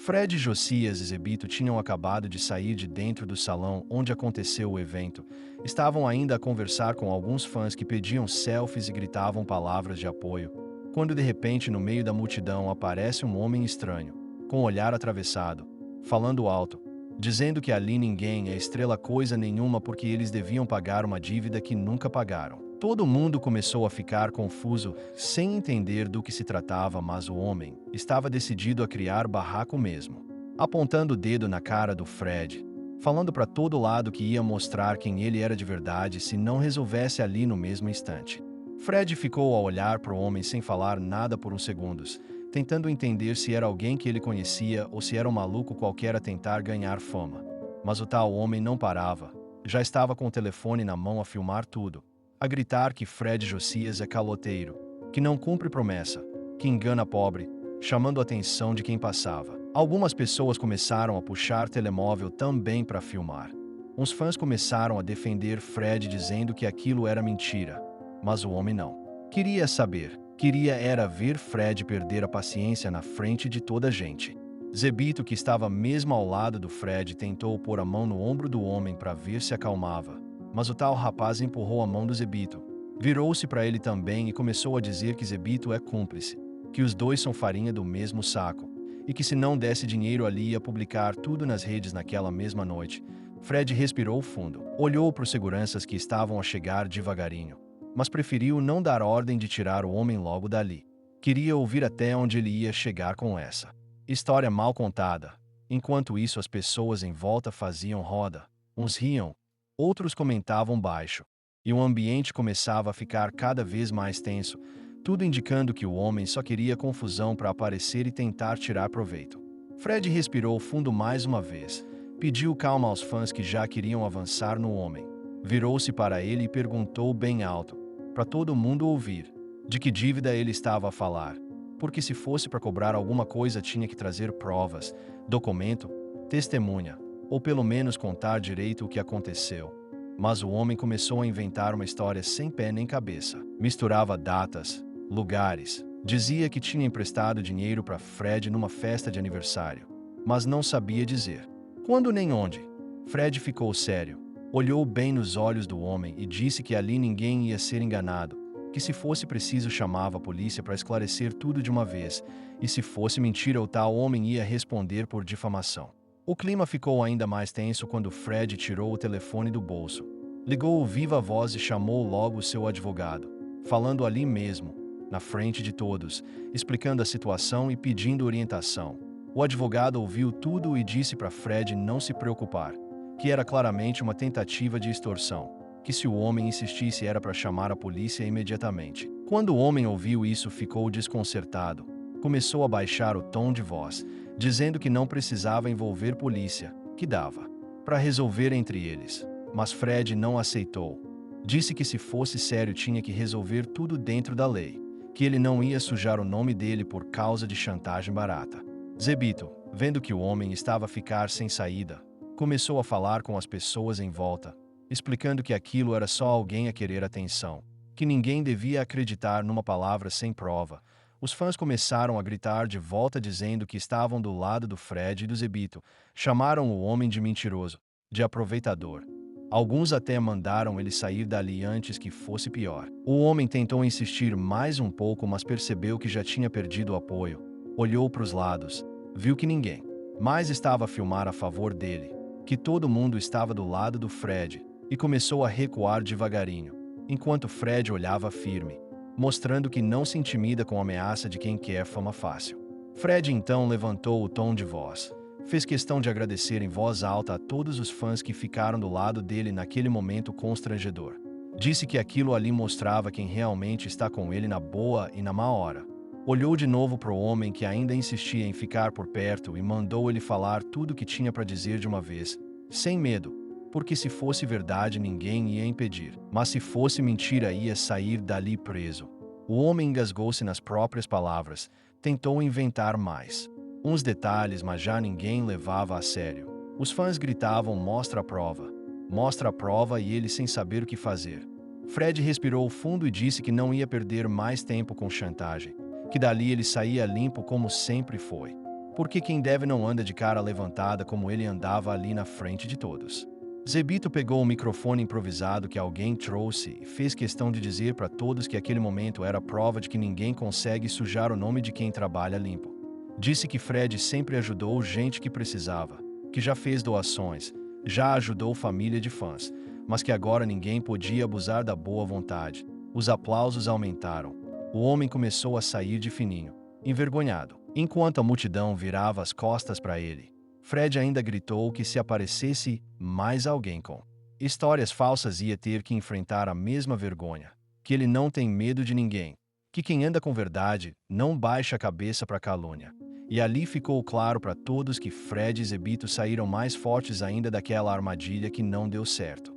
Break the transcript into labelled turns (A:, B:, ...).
A: Fred, Josias e Zebito tinham acabado de sair de dentro do salão onde aconteceu o evento. Estavam ainda a conversar com alguns fãs que pediam selfies e gritavam palavras de apoio, quando de repente no meio da multidão aparece um homem estranho, com o olhar atravessado, falando alto, dizendo que ali ninguém é estrela coisa nenhuma porque eles deviam pagar uma dívida que nunca pagaram. Todo mundo começou a ficar confuso, sem entender do que se tratava, mas o homem estava decidido a criar barraco mesmo, apontando o dedo na cara do Fred, falando para todo lado que ia mostrar quem ele era de verdade se não resolvesse ali no mesmo instante. Fred ficou a olhar para o homem sem falar nada por uns segundos, tentando entender se era alguém que ele conhecia ou se era um maluco qualquer a tentar ganhar fama. Mas o tal homem não parava, já estava com o telefone na mão a filmar tudo, a gritar que Fred Josias é caloteiro, que não cumpre promessa, que engana pobre, chamando a atenção de quem passava. Algumas pessoas começaram a puxar telemóvel também para filmar. Uns fãs começaram a defender Fred dizendo que aquilo era mentira, mas o homem não queria saber. Queria era ver Fred perder a paciência na frente de toda a gente. Zebito, que estava mesmo ao lado do Fred, tentou pôr a mão no ombro do homem para ver se acalmava, mas o tal rapaz empurrou a mão do Zebito, virou-se para ele também e começou a dizer que Zebito é cúmplice, que os dois são farinha do mesmo saco, e que se não desse dinheiro ali ia publicar tudo nas redes naquela mesma noite. Fred respirou fundo, olhou para os seguranças que estavam a chegar devagarinho, mas preferiu não dar ordem de tirar o homem logo dali. Queria ouvir até onde ele ia chegar com essa história mal contada. Enquanto isso, as pessoas em volta faziam roda. Uns riam, outros comentavam baixo, e o ambiente começava a ficar cada vez mais tenso, tudo indicando que o homem só queria confusão para aparecer e tentar tirar proveito. Fred respirou fundo mais uma vez, pediu calma aos fãs que já queriam avançar no homem. Virou-se para ele e perguntou bem alto, para todo mundo ouvir, de que dívida ele estava a falar, porque se fosse para cobrar alguma coisa tinha que trazer provas, documento, testemunha, ou pelo menos contar direito o que aconteceu. Mas o homem começou a inventar uma história sem pé nem cabeça. Misturava datas, lugares, dizia que tinha emprestado dinheiro para Fred numa festa de aniversário, mas não sabia dizer quando nem onde. Fred ficou sério, olhou bem nos olhos do homem e disse que ali ninguém ia ser enganado, que se fosse preciso chamava a polícia para esclarecer tudo de uma vez, e se fosse mentira o tal homem ia responder por difamação. O clima ficou ainda mais tenso quando Fred tirou o telefone do bolso, ligou o viva voz e chamou logo o seu advogado, falando ali mesmo, na frente de todos, explicando a situação e pedindo orientação. O advogado ouviu tudo e disse para Fred não se preocupar, que era claramente uma tentativa de extorsão, que se o homem insistisse era para chamar a polícia imediatamente. Quando o homem ouviu isso, ficou desconcertado. Começou a baixar o tom de voz, dizendo que não precisava envolver polícia, que dava para resolver entre eles. Mas Fred não aceitou. Disse que se fosse sério tinha que resolver tudo dentro da lei, que ele não ia sujar o nome dele por causa de chantagem barata. Zebito, vendo que o homem estava a ficar sem saída, começou a falar com as pessoas em volta, explicando que aquilo era só alguém a querer atenção, que ninguém devia acreditar numa palavra sem prova. Os fãs começaram a gritar de volta dizendo que estavam do lado do Fred e do Zebito, chamaram o homem de mentiroso, de aproveitador. Alguns até mandaram ele sair dali antes que fosse pior. O homem tentou insistir mais um pouco, mas percebeu que já tinha perdido o apoio. Olhou para os lados, viu que ninguém mais estava a filmar a favor dele, que todo mundo estava do lado do Fred, e começou a recuar devagarinho, enquanto Fred olhava firme, mostrando que não se intimida com a ameaça de quem quer fama fácil. Fred então levantou o tom de voz. Fez questão de agradecer em voz alta a todos os fãs que ficaram do lado dele naquele momento constrangedor. Disse que aquilo ali mostrava quem realmente está com ele na boa e na má hora. Olhou de novo para o homem que ainda insistia em ficar por perto e mandou ele falar tudo o que tinha para dizer de uma vez, sem medo, porque se fosse verdade ninguém ia impedir, mas se fosse mentira ia sair dali preso. O homem engasgou-se nas próprias palavras, tentou inventar mais uns detalhes, mas já ninguém levava a sério. Os fãs gritavam mostra a prova e ele sem saber o que fazer. Fred respirou fundo e disse que não ia perder mais tempo com chantagem, que dali ele saía limpo como sempre foi. Porque quem deve não anda de cara levantada como ele andava ali na frente de todos. Zebito pegou o microfone improvisado que alguém trouxe e fez questão de dizer para todos que aquele momento era prova de que ninguém consegue sujar o nome de quem trabalha limpo. Disse que Fred sempre ajudou gente que precisava, que já fez doações, já ajudou família de fãs, mas que agora ninguém podia abusar da boa vontade. Os aplausos aumentaram. O homem começou a sair de fininho, envergonhado, enquanto a multidão virava as costas para ele. Fred ainda gritou que se aparecesse mais alguém com histórias falsas ia ter que enfrentar a mesma vergonha, que ele não tem medo de ninguém, que quem anda com verdade não baixa a cabeça para calúnia. E ali ficou claro para todos que Fred e Zebito saíram mais fortes ainda daquela armadilha que não deu certo.